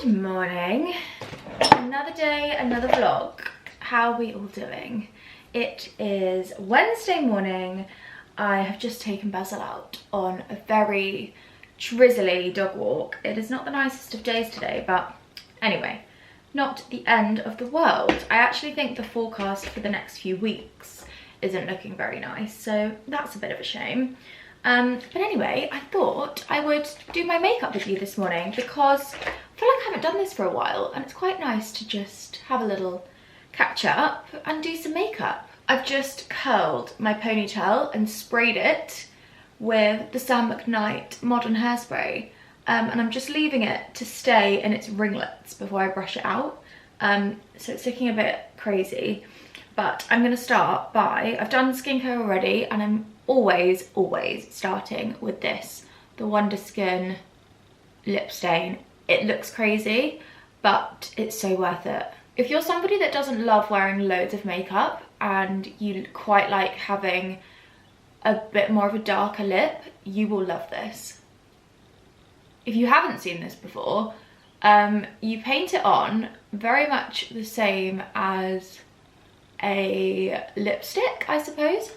Good morning. Another day, another vlog. How are we all doing? It is Wednesday morning. I have just taken Basil out on a very drizzly dog walk. It is not the nicest of days today, but anyway, not the end of the world. I actually think the forecast for the next few weeks isn't looking very nice, so that's a bit of a shame. But anyway, I thought I would do my makeup with you this morning because I feel like I haven't done this for a while and it's quite nice to just have a little catch up and do some makeup. I've just curled my ponytail and sprayed it with the Sam McKnight Modern Hairspray, and I'm just leaving it to stay in its ringlets before I brush it out. So it's looking a bit crazy, but I'm going to start by, I've done skincare already and I'm always starting with this, the Wonder Skin lip stain. It looks crazy, but it's so worth it. If you're somebody that doesn't love wearing loads of makeup and you quite like having a bit more of a darker lip, you will love this. If you haven't seen this before, you paint it on very much the same as a lipstick, I suppose.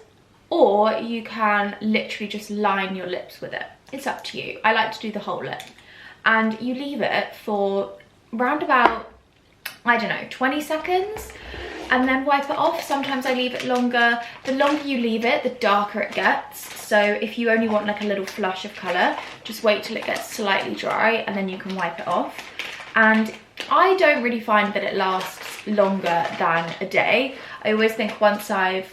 Or you can literally just line your lips with it. It's up to you. I like to do the whole lip. And you leave it for round about, I don't know, 20 seconds. And then wipe it off. Sometimes I leave it longer. The longer you leave it, the darker it gets. So if you only want like a little flush of colour, just wait till it gets slightly dry and then you can wipe it off. And I don't really find that it lasts longer than a day. I always think once I've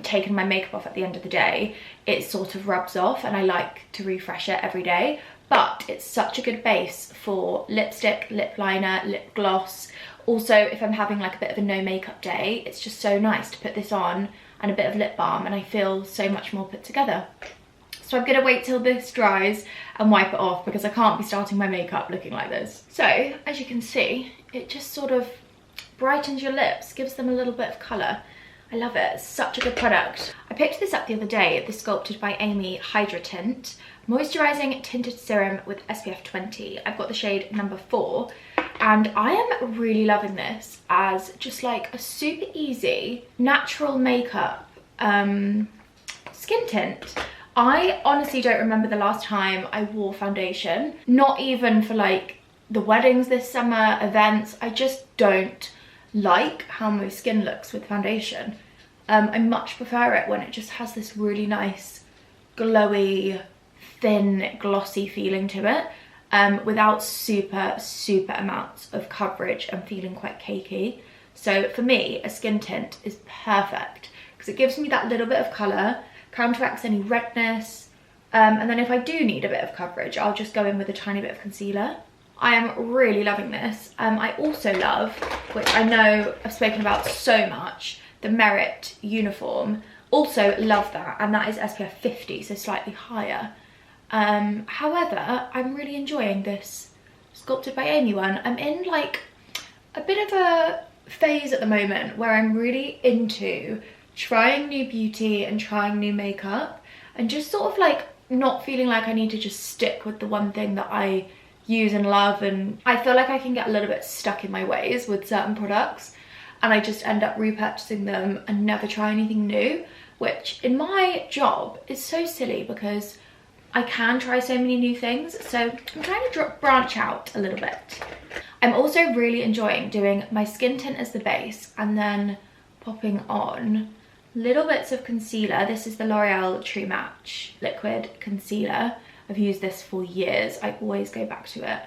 taken my makeup off at the end of the day, it sort of rubs off and I like to refresh it every day. But it's such a good base for lipstick, lip liner, lip gloss. Also, if I'm having like a bit of a no makeup day, it's just so nice to put this on and a bit of lip balm and I feel so much more put together. So I'm gonna wait till this dries and wipe it off because I can't be starting my makeup looking like this. So, as you can see, it just sort of brightens your lips, gives them a little bit of colour. I love it, it's such a good product. I picked this up the other day, the Sculpted by Amy Hydra Tint Moisturising Tinted Serum with SPF 20. I've got the shade number 4 and I am really loving this as just like a super easy natural makeup skin tint. I honestly don't remember the last time I wore foundation, not even for like the weddings this summer, events. I just don't like how my skin looks with foundation. I much prefer it when it just has this really nice glowy, thin, glossy feeling to it, without super amounts of coverage and feeling quite cakey. So for me, a skin tint is perfect because it gives me that little bit of colour, counteracts any redness, and then if I do need a bit of coverage, I'll just go in with a tiny bit of concealer. I am really loving this. I also love, which I know I've spoken about so much, the Merit Uniform. Also love that, and that is SPF 50, so slightly higher. However, I'm really enjoying this Sculpted by Amy one. I'm in like a bit of a phase at the moment where I'm really into trying new beauty and trying new makeup and just sort of like not feeling like I need to just stick with the one thing that I use and love. And I feel like I can get a little bit stuck in my ways with certain products and I just end up repurchasing them and never try anything new, which in my job is so silly because I can try so many new things. So I'm trying to branch out a little bit. I'm also really enjoying doing my skin tint as the base and then popping on little bits of concealer. This is the L'Oreal True Match Liquid Concealer. I've used this for years. I always go back to it.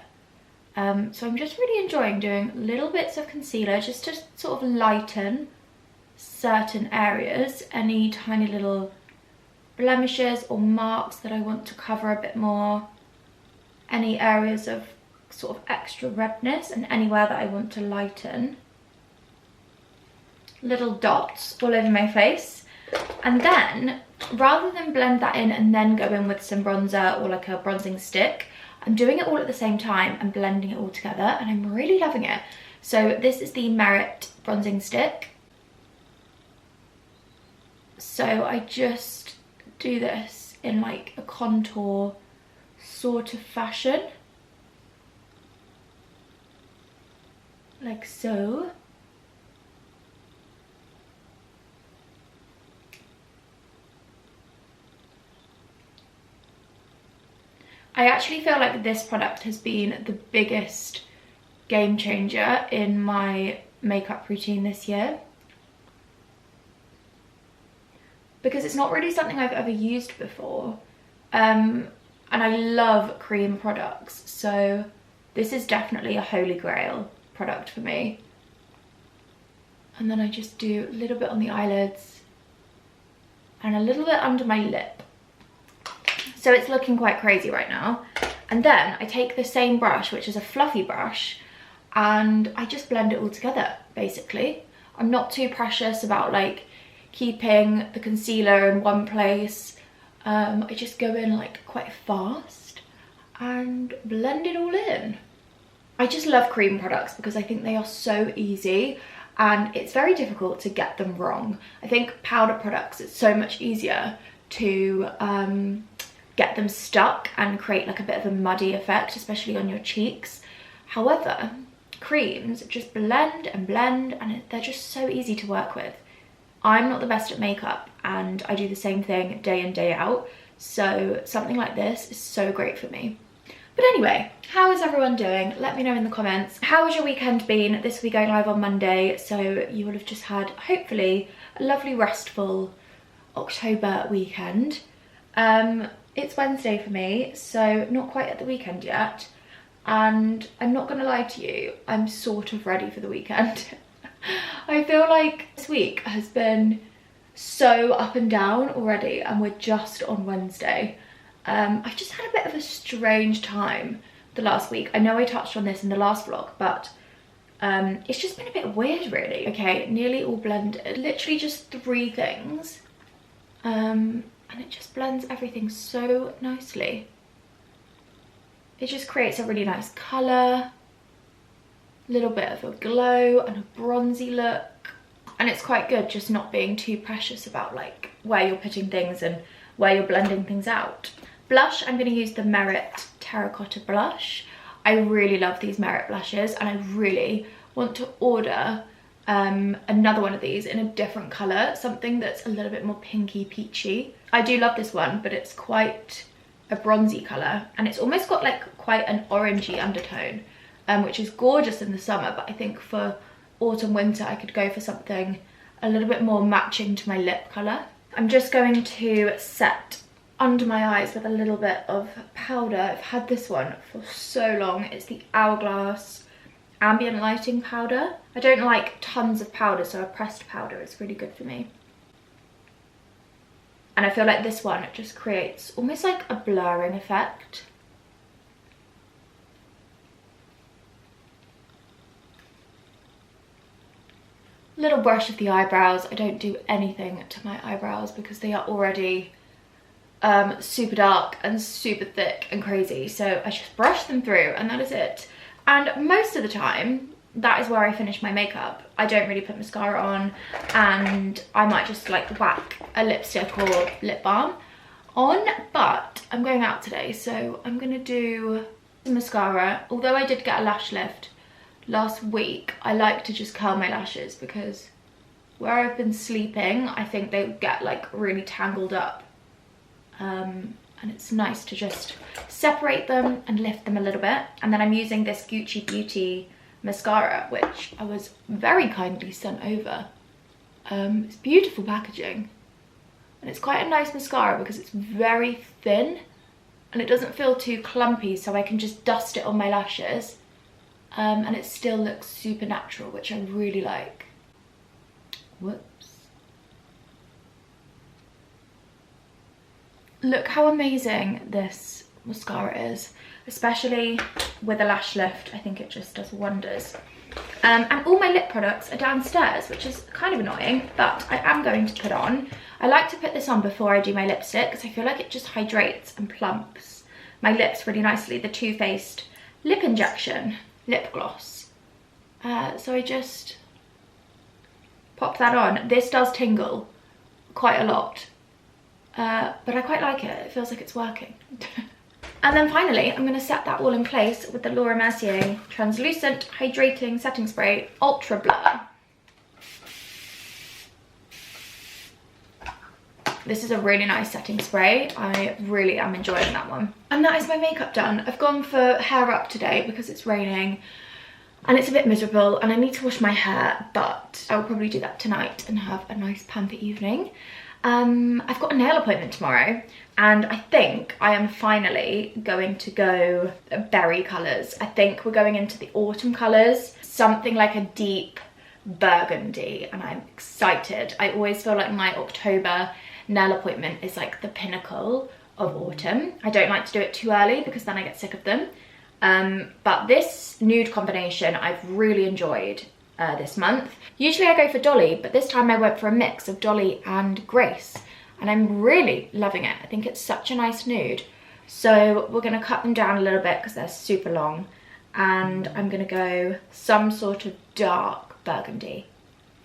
So I'm just really enjoying doing little bits of concealer just to sort of lighten certain areas, any tiny little blemishes or marks that I want to cover a bit more, any areas of sort of extra redness and anywhere that I want to lighten. Little dots all over my face, and then rather than blend that in and then go in with some bronzer or like a bronzing stick, I'm doing it all at the same time and blending it all together and I'm really loving it. So this is the Merit bronzing stick. So I just do this in like a contour sort of fashion. like so. I actually feel like this product has been the biggest game changer in my makeup routine this year, because it's not really something I've ever used before, and I love cream products, so this is definitely a holy grail product for me. And then I just do a little bit on the eyelids and a little bit under my lip. So it's looking quite crazy right now. And then I take the same brush, which is a fluffy brush, and I just blend it all together, basically. I'm not too precious about like keeping the concealer in one place. I just go in like quite fast and blend it all in. I just love cream products because I think they are so easy and it's very difficult to get them wrong. I think powder products, it's so much easier to get them stuck and create like a bit of a muddy effect, especially on your cheeks. However, creams just blend and blend and they're just so easy to work with. I'm not the best at makeup and I do the same thing day in, day out. So something like this is so great for me. But anyway, how is everyone doing? Let me know in the comments. How has your weekend been? This will be going live on Monday, so you will have just had, hopefully, a lovely restful October weekend. It's Wednesday for me, so not quite at the weekend yet. And I'm not gonna lie to you, I'm sort of ready for the weekend. I feel like this week has been so up and down already and we're just on Wednesday. I've just had a bit of a strange time the last week. I know I touched on this in the last vlog, but it's just been a bit weird really. Okay, nearly all blended. Literally just 3 things. And it just blends everything so nicely. It just creates a really nice colour, a little bit of a glow and a bronzy look. And it's quite good just not being too precious about like where you're putting things and where you're blending things out. Blush, I'm going to use the Merit Terracotta Blush. I really love these Merit blushes and I really want to order another one of these in a different colour, something that's a little bit more pinky peachy. I do love this one, but it's quite a bronzy colour and it's almost got like quite an orangey undertone, which is gorgeous in the summer, but I think for autumn winter I could go for something a little bit more matching to my lip colour. I'm just going to set under my eyes with a little bit of powder. I've had this one for so long. It's the Hourglass Ambient Lighting Powder. I don't like tons of powder, so a pressed powder is really good for me. And I feel like this one, it just creates almost like a blurring effect. Little brush of the eyebrows. I don't do anything to my eyebrows because they are already super dark and super thick and crazy, so I just brush them through and that is it. And most of the time that is where I finish my makeup. I don't really put mascara on and I might just like whack a lipstick or lip balm on, but I'm going out today so I'm gonna do some mascara. Although I did get a lash lift last week, I like to just curl my lashes because where I've been sleeping I think they get like really tangled up. And it's nice to just separate them and lift them a little bit. And then I'm using this Gucci Beauty mascara, which I was very kindly sent over. It's beautiful packaging. And it's quite a nice mascara because it's very thin and it doesn't feel too clumpy, so I can just dust it on my lashes. And it still looks super natural, which I really like. Whoops. Look how amazing this mascara is, especially with a lash lift. I think it just does wonders. And all my lip products are downstairs, which is kind of annoying, but I am going to put on. I like to put this on before I do my lipstick because I feel like it just hydrates and plumps my lips really nicely. The Too Faced Lip Injection Lip Gloss. So I just pop that on. This does tingle quite a lot. But I quite like it. It feels like it's working. And then finally, I'm going to set that all in place with the Laura Mercier Translucent Hydrating Setting Spray Ultra Blur. This is a really nice setting spray. I really am enjoying that one. And that is my makeup done. I've gone for hair up today because it's raining and it's a bit miserable and I need to wash my hair, but I'll probably do that tonight and have a nice pamper evening. I've got a nail appointment tomorrow and I think I am finally going to go berry colours. I think we're going into the autumn colours, something like a deep burgundy, and I'm excited. I always feel like my October nail appointment is like the pinnacle of autumn. I don't like to do it too early because then I get sick of them. But this nude combination I've really enjoyed this month. Usually I go for Dolly, but this time I went for a mix of Dolly and Grace and I'm really loving it. I think it's such a nice nude. So we're going to cut them down a little bit because they're super long, and I'm going to go some sort of dark burgundy.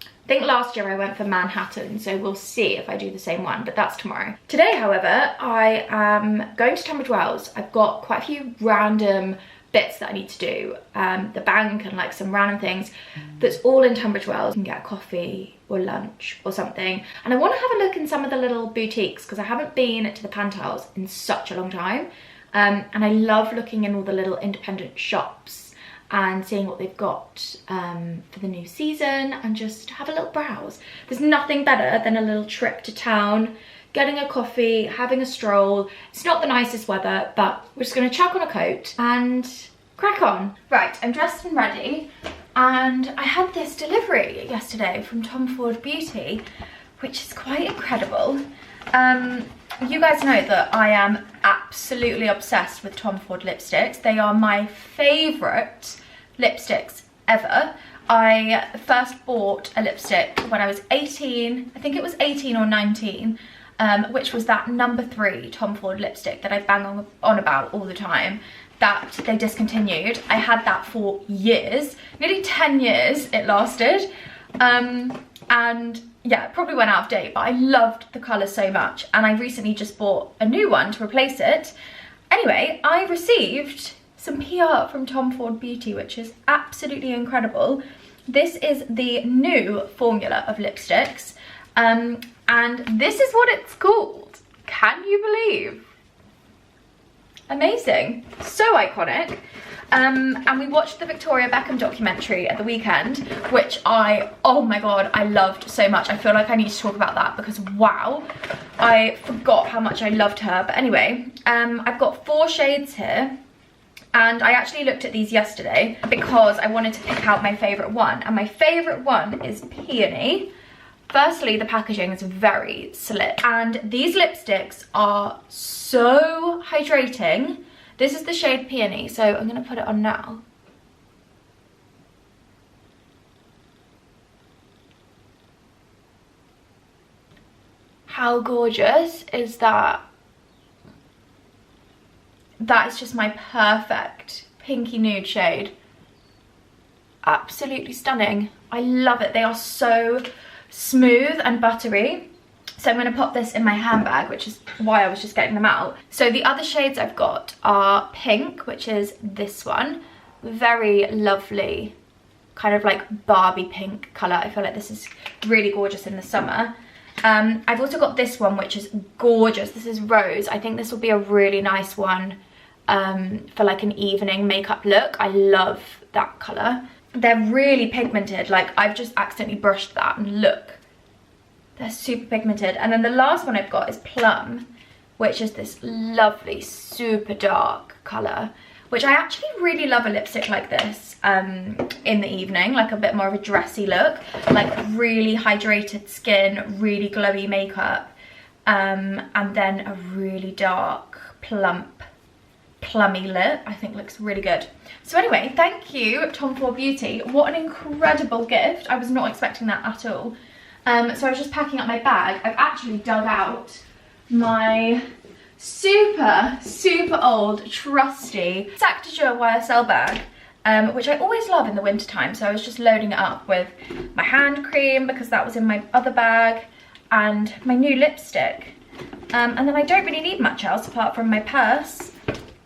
I think last year I went for Manhattan, so we'll see if I do the same one, but that's tomorrow. Today, however, I am going to Tunbridge Wells. I've got quite a few random bits that I need to do, the bank and like some random things that's all in Tunbridge Wells. You can get a coffee or lunch or something, and I want to have a look in some of the little boutiques because I haven't been to the Pantiles in such a long time, and I love looking in all the little independent shops and seeing what they've got for the new season and just have a little browse. There's nothing better than a little trip to town, getting a coffee, having a stroll. It's not the nicest weather, but we're just gonna chuck on a coat and crack on. Right, I'm dressed and ready, and I had this delivery yesterday from Tom Ford Beauty, which is quite incredible. You guys know that I am absolutely obsessed with Tom Ford lipsticks. They are my favourite lipsticks ever. I first bought a lipstick when I was 18, I think it was 18 or 19, which was that number 3 Tom Ford lipstick that I bang on about all the time, that they discontinued. I had that for years, nearly 10 years it lasted, and yeah, it probably went out of date, but I loved the colour so much, and I recently just bought a new one to replace it. Anyway, I received some PR from Tom Ford Beauty, which is absolutely incredible. This is the new formula of lipsticks, and this is what it's called. Can you believe? Amazing, so iconic. And we watched the Victoria Beckham documentary at the weekend, which oh my god, I loved so much. I feel like I need to talk about that because wow, I forgot how much I loved her. But anyway, I've got 4 shades here, and I actually looked at these yesterday because I wanted to pick out my favourite one, and my favourite one is Peony. Firstly, the packaging is very slick, and these lipsticks are so hydrating. This is the shade Peony, so I'm going to put it on now. How gorgeous is that? That is just my perfect pinky nude shade. Absolutely stunning. I love it. They are so smooth and buttery. So I'm going to pop this in my handbag, which is why I was just getting them out. So the other shades I've got are pink, which is this one. Very lovely, kind of like Barbie pink colour. I feel like this is really gorgeous in the summer. I've also got this one, which is gorgeous. This is rose. I think this will be a really nice one for like an evening makeup look. I love that colour. They're really pigmented. Like, I've just accidentally brushed that and look. They're super pigmented. And then the last one I've got is Plum, which is this lovely, super dark colour, which I actually really love a lipstick like this in the evening, like a bit more of a dressy look, like really hydrated skin, really glowy makeup, and then a really dark, plummy lip. I think looks really good. So anyway, thank you, Tom Ford Beauty. What an incredible gift. I was not expecting that at all. So I was just packing up my bag. I've actually dug out my super old trusty Sac de Jour YSL bag, which I always love in the winter time. So I was just loading it up with my hand cream because that was in my other bag, and my new lipstick, and then I don't really need much else apart from my purse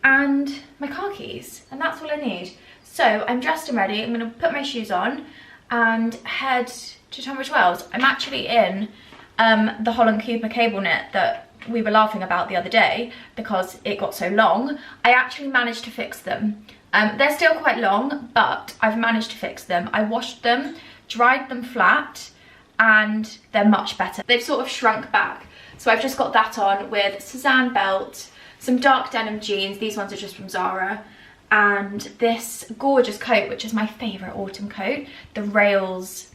and my car keys, and that's all I need. So I'm dressed and ready. I'm gonna put my shoes on and head to Tunbridge Wells. I'm actually in the Holland Cooper cable knit that we were laughing about the other day because it got so long. I actually managed to fix them. They're still quite long, but I've managed to fix them. I washed them, dried them flat, and they're much better. They've sort of shrunk back. So I've just got that on with Suzanne belt, some dark denim jeans, these ones are just from Zara, and this gorgeous coat, which is my favourite autumn coat, the Rails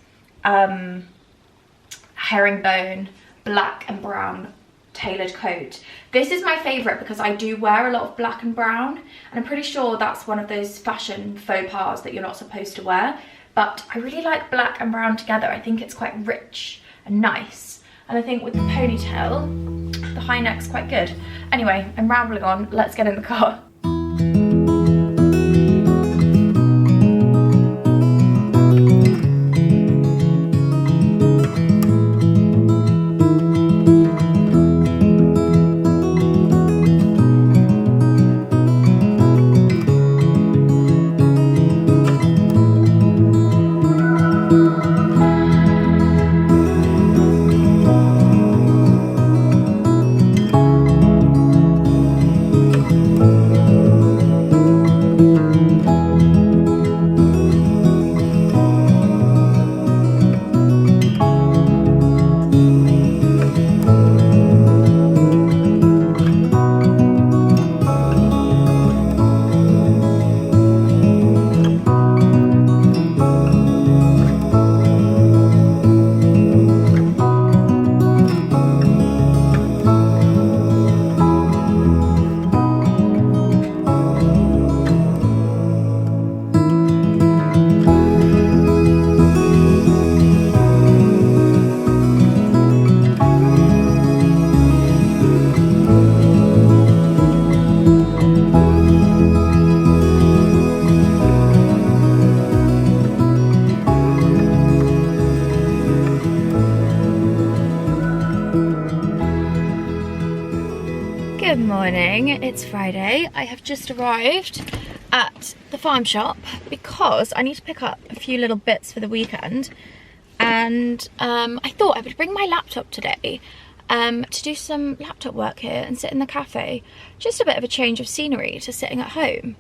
herringbone black and brown tailored coat. This is my favourite because I do wear a lot of black and brown, and I'm pretty sure that's one of those fashion faux pas that you're not supposed to wear, but I really like black and brown together. I think it's quite rich and nice, and I think with the ponytail, the high neck's quite good. Anyway, I'm rambling on, let's get in the car. Good morning, it's Friday. I have just arrived at the farm shop because I need to pick up a few little bits for the weekend, and I thought I would bring my laptop today to do some laptop work here and sit in the cafe. Just a bit of a change of scenery to sitting at home.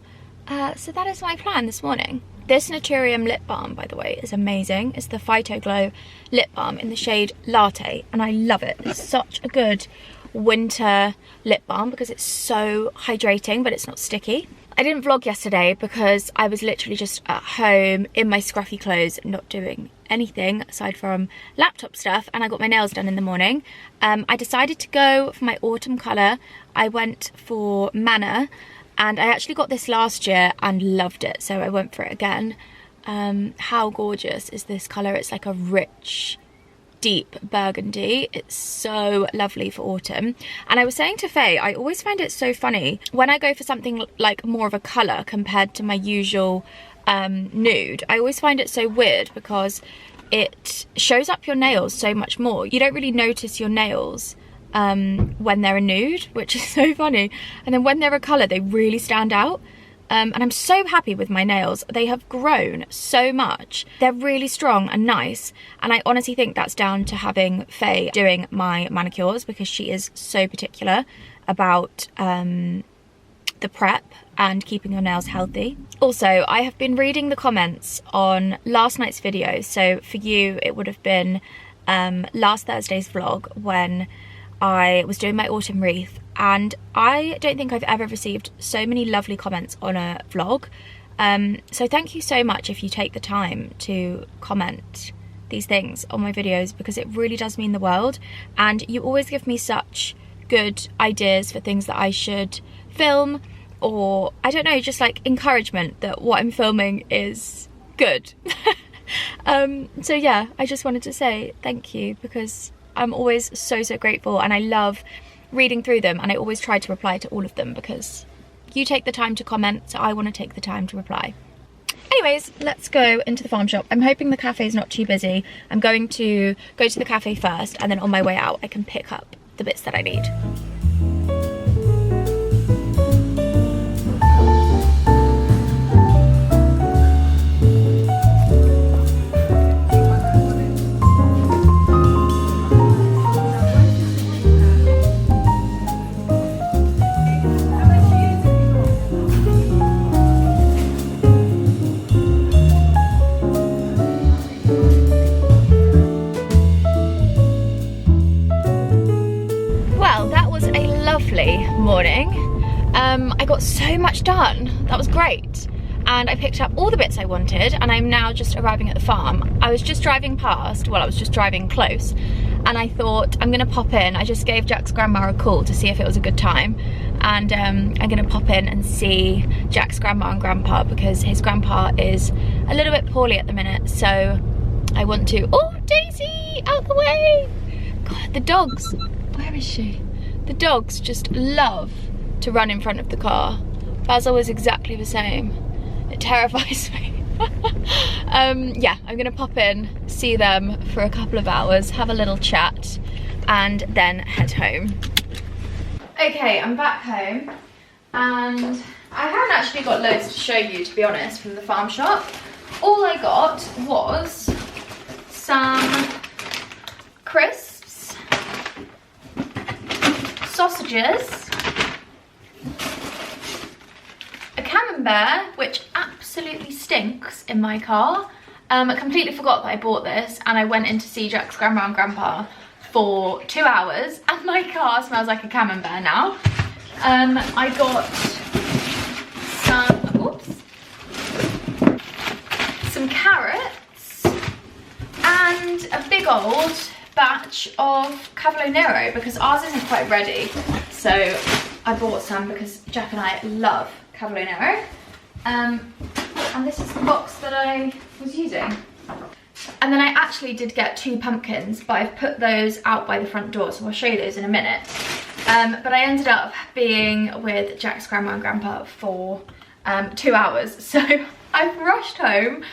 So that is my plan this morning. This Naturium lip balm, by the way, is amazing. It's the Phyto Glow lip balm in the shade Latte, and I love it. It's such a good winter lip balm because it's so hydrating, but it's not sticky. I didn't vlog yesterday because I was literally just at home in my scruffy clothes, not doing anything aside from laptop stuff, and I got my nails done in the morning. I decided to go for my autumn colour. I went for Manna, and I actually got this last year and loved it, so I went for it again. How gorgeous is this colour? It's like a rich, deep burgundy. It's so lovely for autumn. And I was saying to Faye, I always find it so funny when I go for something like more of a colour compared to my usual nude. I always find it so weird because it shows up your nails so much more. You don't really notice your nails when they're a nude, which is so funny, and then when they're a colour they really stand out. And I'm so happy with my nails. They have grown so much. They're really strong and nice, and I honestly think that's down to having Faye doing my manicures because she is so particular about the prep and keeping your nails healthy. Also, I have been reading the comments on last night's video, so for you it would have been last Thursday's vlog when I was doing my autumn wreath, and I don't think I've ever received so many lovely comments on a vlog. So thank you so much if you take the time to comment these things on my videos, because it really does mean the world, and you always give me such good ideas for things that I should film, or I don't know, just like encouragement that what I'm filming is good. So yeah, I just wanted to say thank you, because I'm always so grateful, and I love reading through them, and I always try to reply to all of them because you take the time to comment, so I want to take the time to reply. Anyways, let's go into the farm shop. I'm hoping the cafe is not too busy. I'm going to go to the cafe first, and then on my way out I can pick up the bits that I need. morning. I got so much done. That was great. And I picked up all the bits I wanted, and I'm now just arriving at the farm. I was just driving past, well, I was just driving close, and I thought I'm gonna pop in. I just gave Jack's grandma a call to see if it was a good time, and I'm gonna pop in and see Jack's grandma and grandpa, because his grandpa is a little bit poorly at the minute, so I want to. Oh, Daisy, out the way! God, the dogs, where is she? The dogs just love to run in front of the car. Basil is exactly the same. It terrifies me. Yeah, I'm gonna pop in, see them for a couple of hours, have a little chat, and then head home. Okay, I'm back home, and I haven't actually got loads to show you, to be honest, from the farm shop. All I got was some crisps, sausages, a camembert, which absolutely stinks in my car. I completely forgot that I bought this, and I went in to see Jack's grandma and grandpa for 2 hours, and my car smells like a camembert now. I got some carrots and a big old batch of cavolo nero, because ours isn't quite ready, so I bought some because Jack and I love cavolo nero. And this is the box that I was using. And then I actually did get 2 pumpkins, but I've put those out by the front door, so I'll show you those in a minute. But I ended up being with Jack's grandma and grandpa for 2 hours, so I've rushed home,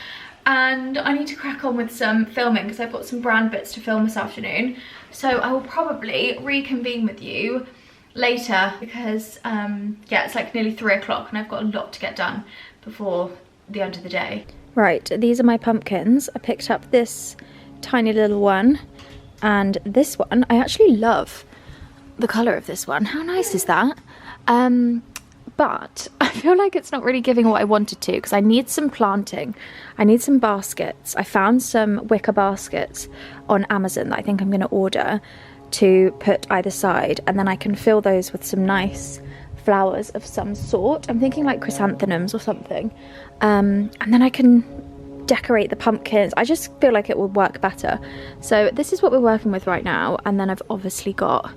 and I need to crack on with some filming because I've got some brand bits to film this afternoon. So I will probably reconvene with you later, because yeah, it's like nearly 3 o'clock and I've got a lot to get done before the end of the day. Right, these are my pumpkins. I picked up this tiny little one, and this one, I actually love the colour of this one. How nice is that? But I feel like it's not really giving what I wanted to, because I need some planting. I need some baskets. I found some wicker baskets on Amazon that I think I'm going to order to put either side, and then I can fill those with some nice flowers of some sort. I'm thinking like chrysanthemums or something, and then I can decorate the pumpkins. I just feel like it will work better. So this is what we're working with right now, and then I've obviously got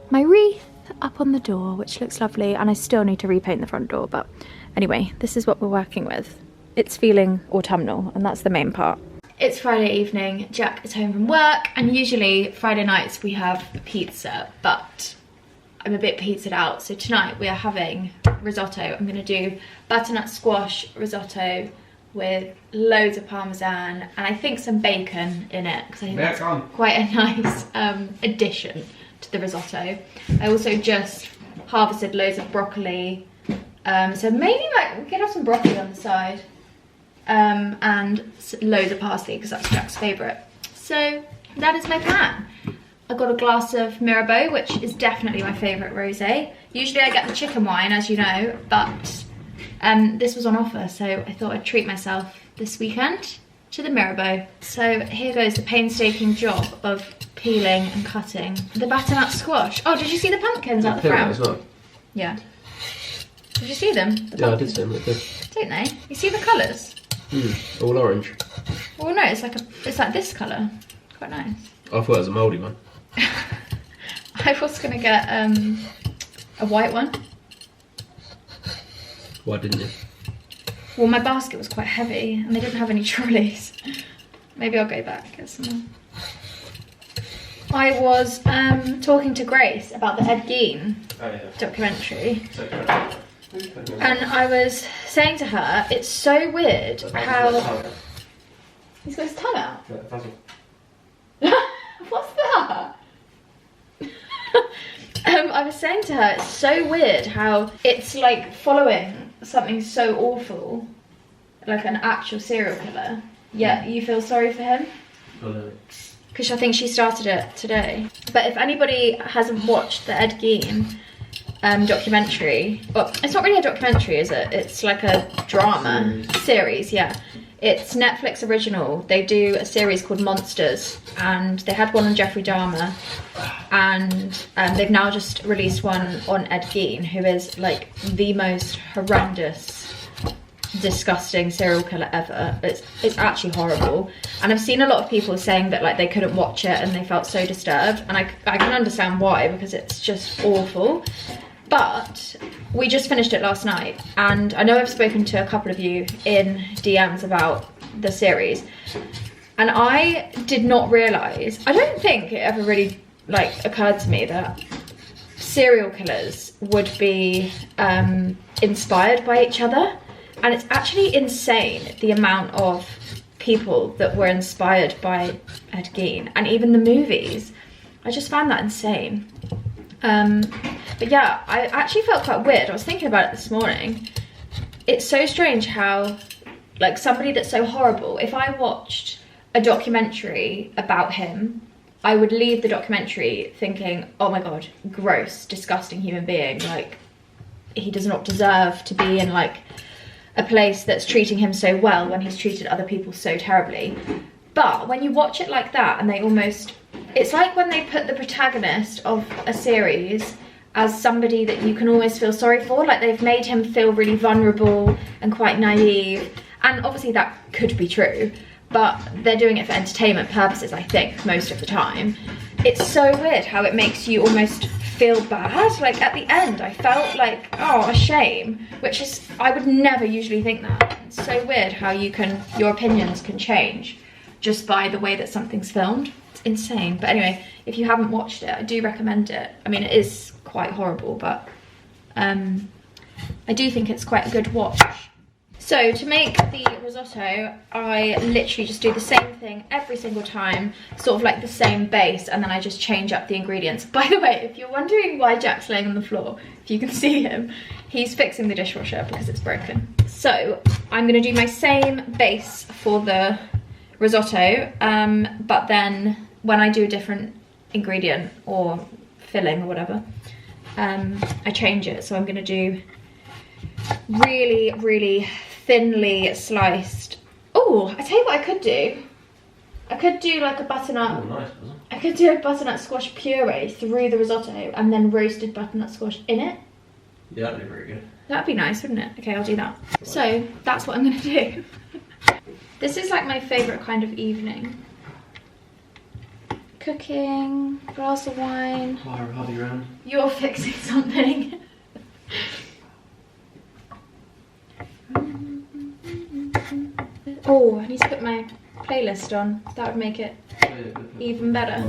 my wreath up on the door, which looks lovely, and I still need to repaint the front door, but anyway, this is what we're working with. It's feeling autumnal, and that's the main part. It's Friday evening, Jack is home from work, and usually Friday nights we have pizza, but I'm a bit pizzaed out, so tonight we are having risotto. I'm going to do butternut squash risotto with loads of parmesan and I think some bacon in it, because I think that's quite a nice addition to the risotto. I also just harvested loads of broccoli, so maybe like we could have some broccoli on the side, and loads of parsley, because that's Jack's favourite. So that is my plan. I got a glass of Mirabeau, which is definitely my favourite rosé. Usually I get the chicken wine, as you know, but this was on offer, so I thought I'd treat myself this weekend to the Mirabeau. So here goes the painstaking job of peeling and cutting the butternut squash. Oh, did you see the pumpkins out the front? As well. Yeah. Did you see them? Yeah, I did see them. Don't they? You see the colours? All orange. Well, no, it's like this colour. Quite nice. I thought it was a mouldy one. I was gonna get a white one. Why didn't you? Well, my basket was quite heavy and they didn't have any trolleys. Maybe I'll go back and get some more. I was talking to Grace about the Ed Gein documentary. And I was saying to her, it's so weird how... He's got his tongue out? What's that? I was saying to her, it's so weird how it's like following something so awful, like an actual serial killer, yet you feel sorry for him. Because I think she started it today. But if anybody hasn't watched the Ed Gein documentary, well, it's not really a documentary, is it? It's like a drama series, yeah. It's Netflix original. They do a series called Monsters, and they had one on Jeffrey Dahmer, and they've now just released one on Ed Gein, who is like the most horrendous, disgusting serial killer ever. It's actually horrible, and I've seen a lot of people saying that like they couldn't watch it and they felt so disturbed, and I can understand why, because it's just awful. But we just finished it last night, and I know I've spoken to a couple of you in DMs about the series, and I did not realise, I don't think it ever really like occurred to me that serial killers would be inspired by each other. And it's actually insane the amount of people that were inspired by Ed Gein, and even the movies. I just found that insane. But yeah, I actually felt quite weird. I was thinking about it this morning. It's so strange how, like, somebody that's so horrible, if I watched a documentary about him, I would leave the documentary thinking, oh my god, gross, disgusting human being. Like, he does not deserve to be in, like, a place that's treating him so well when he's treated other people so terribly. But when you watch it like that, and they almost, it's like when they put the protagonist of a series as somebody that you can almost feel sorry for, like they've made him feel really vulnerable and quite naive. And obviously that could be true, but they're doing it for entertainment purposes, I think, most of the time. It's so weird how it makes you almost feel bad. Like at the end, I felt like, oh, a shame, which is, I would never usually think that. It's so weird how you can, your opinions can change just by the way that something's filmed. It's insane. But anyway, if you haven't watched it, I do recommend it. I mean, it is quite horrible, but I do think it's quite a good watch. So to make the risotto, I literally just do the same thing every single time, sort of like the same base, and then I just change up the ingredients. By the way, if you're wondering why Jack's laying on the floor, if you can see him, he's fixing the dishwasher because it's broken. So I'm gonna do my same base for the risotto, but then when I do a different ingredient or filling or whatever, I change it. So I'm gonna do really, really thinly sliced. Oh, I tell you what I could do. I could do like a butternut. Oh, nice, I could do a butternut squash puree through the risotto and then roasted butternut squash in it. Yeah, that'd be very good. That'd be nice, wouldn't it? Okay, I'll do that. So that's what I'm gonna do. This is like my favourite kind of evening. Cooking, glass of wine. Hardy round. You're fixing something. Oh, I need to put my playlist on. That would make it even better.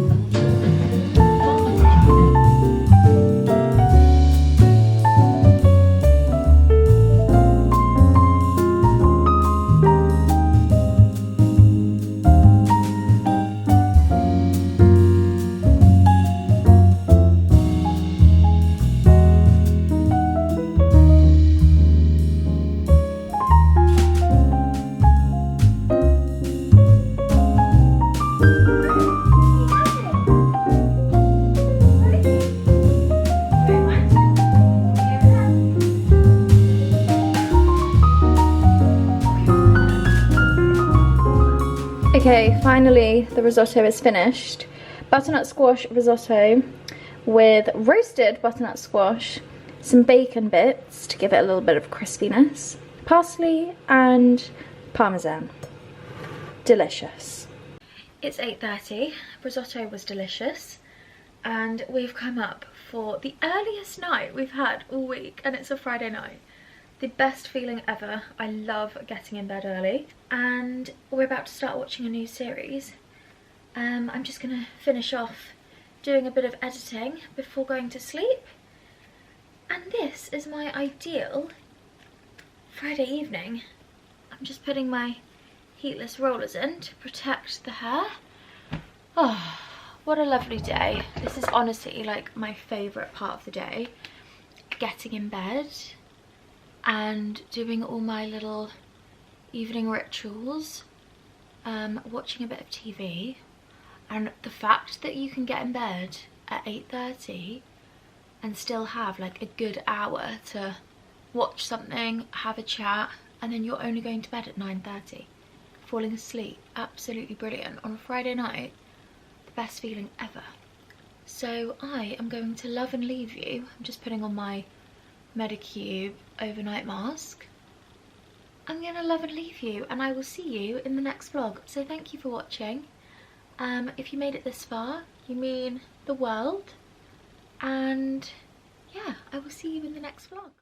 Okay, finally the risotto is finished. Butternut squash risotto with roasted butternut squash, some bacon bits to give it a little bit of crispiness, parsley and parmesan. Delicious. It's 8:30, risotto was delicious, and we've come up for the earliest night we've had all week, and it's a Friday night. The best feeling ever. I love getting in bed early, and we're about to start watching a new series. I'm just gonna finish off doing a bit of editing before going to sleep, and this is my ideal Friday evening. I'm just putting my heatless rollers in to protect the hair. Oh, what a lovely day. This is honestly like my favourite part of the day, getting in bed and doing all my little evening rituals, watching a bit of TV, and the fact that you can get in bed at 8:30 and still have like a good hour to watch something, have a chat, and then you're only going to bed at 9:30. falling asleep. Absolutely brilliant. On a Friday night, the best feeling ever. So I am going to love and leave you. I'm just putting on my Medicube overnight mask. I'm going to love and leave you, and I will see you in the next vlog. So thank you for watching. If you made it this far, you mean the world. And yeah, I will see you in the next vlog.